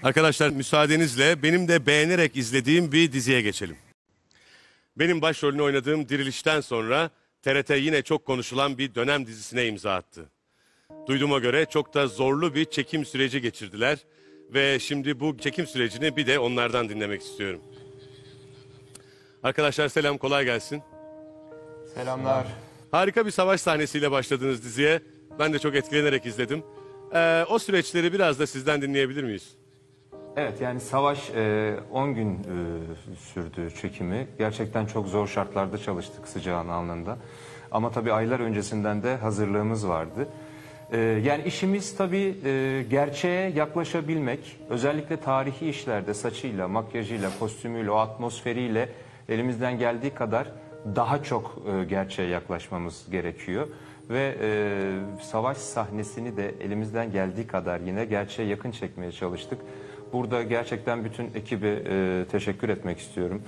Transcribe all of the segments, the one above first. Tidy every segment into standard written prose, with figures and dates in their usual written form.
Arkadaşlar müsaadenizle benim de beğenerek izlediğim bir diziye geçelim. Benim başrolünü oynadığım Diriliş'ten sonra TRT yine çok konuşulan bir dönem dizisine imza attı. Duyduğuma göre çok da zorlu bir çekim süreci geçirdiler ve şimdi bu çekim sürecini bir de onlardan dinlemek istiyorum. Arkadaşlar selam, kolay gelsin. Selamlar. Harika bir savaş sahnesiyle başladığınız diziye ben de çok etkilenerek izledim. O süreçleri biraz da sizden dinleyebilir miyiz? Evet, yani savaş 10 gün sürdü çekimi. Gerçekten çok zor şartlarda çalıştık sıcağın alnında. Ama tabii aylar öncesinden de hazırlığımız vardı. Yani işimiz tabii gerçeğe yaklaşabilmek. Özellikle tarihi işlerde saçıyla, makyajıyla, kostümüyle, o atmosferiyle elimizden geldiği kadar daha çok gerçeğe yaklaşmamız gerekiyor. Ve savaş sahnesini de elimizden geldiği kadar yine gerçeğe yakın çekmeye çalıştık. Burada gerçekten bütün ekibe teşekkür etmek istiyorum.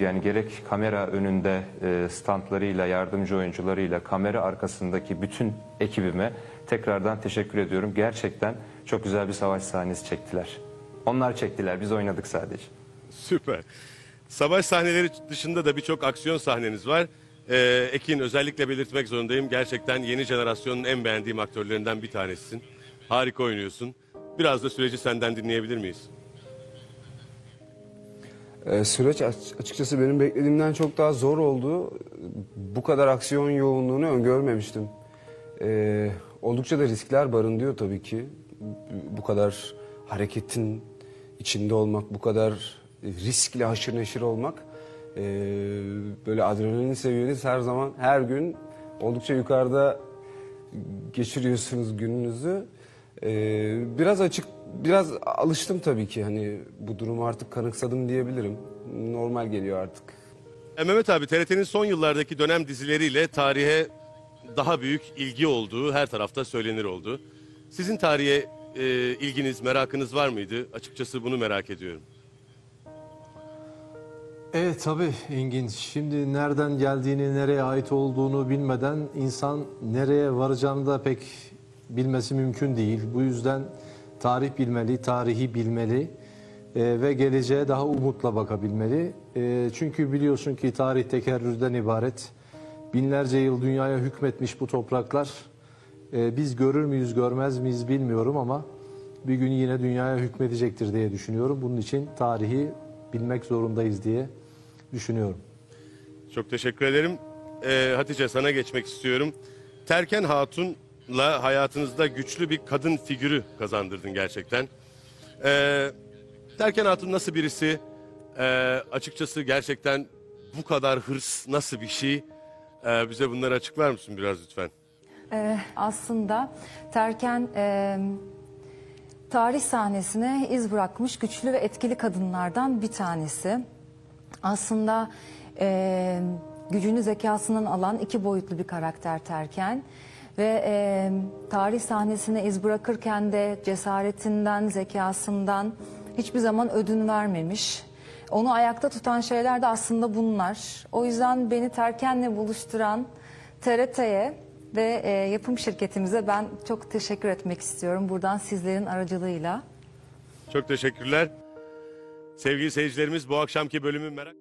Yani gerek kamera önünde standlarıyla, yardımcı oyuncularıyla, kamera arkasındaki bütün ekibime tekrardan teşekkür ediyorum. Gerçekten çok güzel bir savaş sahnesi çektiler. Onlar çektiler, biz oynadık sadece. Süper. Savaş sahneleri dışında da birçok aksiyon sahneniz var. Ekin, özellikle belirtmek zorundayım. Gerçekten yeni jenerasyonun en beğendiğim aktörlerinden bir tanesisin. Harika oynuyorsun. Biraz da süreci senden dinleyebilir miyiz? Süreç açıkçası benim beklediğimden çok daha zor oldu. Bu kadar aksiyon yoğunluğunu öngörmemiştim. Oldukça da riskler barındırıyor tabii ki. Bu kadar hareketin içinde olmak, bu kadar riskle haşır neşir olmak. Böyle adrenalin seviyeniz her zaman, her gün oldukça yukarıda geçiriyorsunuz gününüzü. Biraz alıştım tabii ki, hani bu durumu artık kanıksadım diyebilirim. Normal geliyor artık. Mehmet abi, TRT'nin son yıllardaki dönem dizileriyle tarihe daha büyük ilgi olduğu her tarafta söylenir oldu. Sizin tarihe ilginiz, merakınız var mıydı? Açıkçası bunu merak ediyorum. Evet tabii Engin. Şimdi nereden geldiğini, nereye ait olduğunu bilmeden insan nereye varacağını da pek bilmesi mümkün değil. Bu yüzden tarih bilmeli, tarihi bilmeli ve geleceğe daha umutla bakabilmeli. Çünkü biliyorsun ki tarih tekerrürden ibaret. Binlerce yıl dünyaya hükmetmiş bu topraklar. Biz görür müyüz, görmez miyiz bilmiyorum ama bir gün yine dünyaya hükmedecektir diye düşünüyorum. Bunun için tarihi bilmek zorundayız diye düşünüyorum. Çok teşekkür ederim. Hatice, sana geçmek istiyorum. Terken Hatun'la hayatınızda güçlü bir kadın figürü kazandırdın gerçekten. Terken Hatun nasıl birisi? Açıkçası gerçekten bu kadar hırs nasıl bir şey? Bize bunları açıklar mısın biraz lütfen? Aslında Terken tarih sahnesine iz bırakmış güçlü ve etkili kadınlardan bir tanesi. Aslında gücünü zekasından alan iki boyutlu bir karakter Terken. Ve tarih sahnesine iz bırakırken de cesaretinden, zekasından hiçbir zaman ödün vermemiş. Onu ayakta tutan şeyler de aslında bunlar. O yüzden beni Terken'le buluşturan TRT'ye ve yapım şirketimize ben çok teşekkür etmek istiyorum buradan sizlerin aracılığıyla. Çok teşekkürler. Sevgili seyircilerimiz, bu akşamki bölümü merak...